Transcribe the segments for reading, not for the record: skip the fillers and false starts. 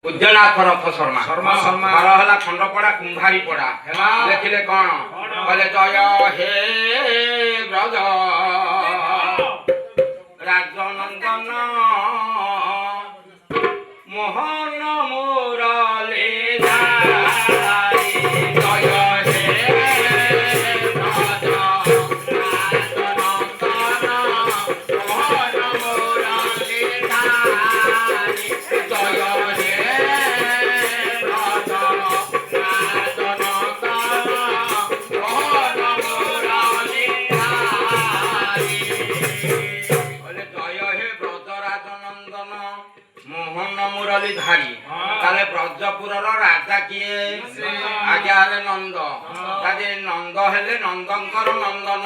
ଉଦ୍ୟନାଥ ରଥ ଶର୍ମା ଘର ହେଲା ଖଣ୍ଡପଡ଼ା କୁମ୍ଭାରୀ ପଡ଼ା ଲେଖିଲେ କଣ କହିଲେ ଜୟ ହେ ବ୍ରଜ ରାଜନନ୍ଦନ ମୋହନ ମୁରଲୀ ধারী তাহলে ব্রজপুরর রাজা কিয়ে আগে হলে নন্দ তাদের নন্দ হেলে নন্দঙ্কর নন্দন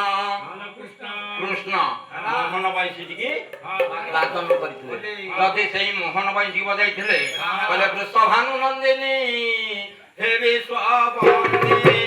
কৃষ্ণ মোহন বাইশীটিকি লাদন করে যদি সেই মোহন বাইশী বজাইলে বলে বৃষভানু নন্দিনী হে বিশ্ববন্দিনী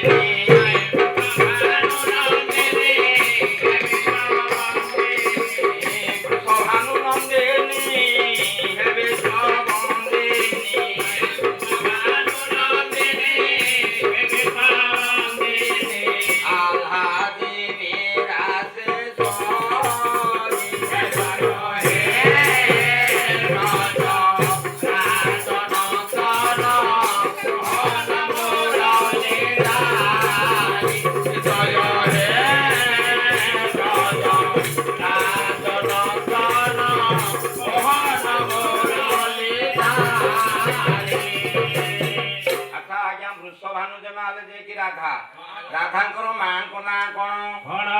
রাধাঙ্কর মাଙ୍କ ନାଁ କଣ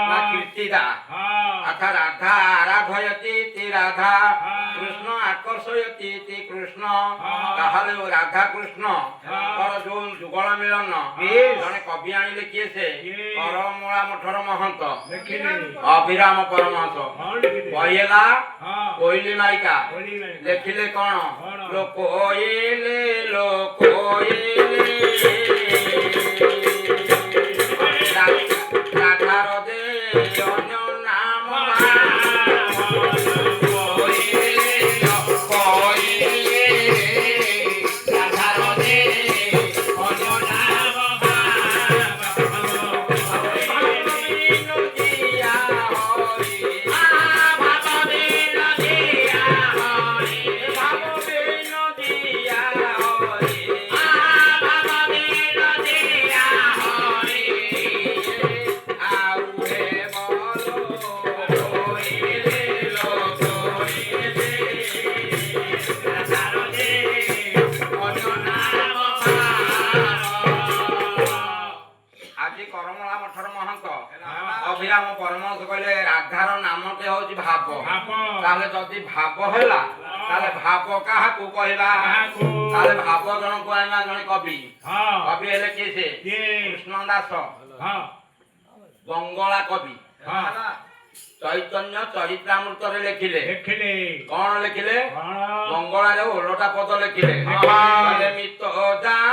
ନା କୀର୍ତ୍ତିଦା ଅର୍ଥା ରାଧା ଆରାଧୟତି ତି ରାଧା କୃଷ୍ଣ ଆକର୍ଷୟତି ତି କୃଷ୍ଣ ତାହେଲେ ରାଧା କୃଷ୍ଣଙ୍କର ଯୋଉ ଯୁଗଳ ମିଳନ ଜଣେ କବି ଆଣିଲେ କିଏ ସେ କରମୂଳା ମଠର ମହନ୍ତ ଅଭିରାମ ପରମହଂସ ବହି ହେଲା କୋଇଲି ନାୟିକା ଲେଖିଲେ କଣ ଲୋ କୋଇଲି ଲୋ କୋଇଲି অভিরাম পরমহংস কইলে রাধার নামতে হଉଛି ভাব তাহলে যদি ভাব ହେଲା তাহলে ভাব কাহাকু কহিবা তাহলে ভাব জনক কইনা জনে কবি কবি হেলে কি সে কৃষ্ণ দাস বঙ্গলা কবি চৈতন্য চরিত্রামৃতরে লেখিলে কଣ লেখিলে বঙ্গলারে ওলটা পদ লেখিলে মিত জান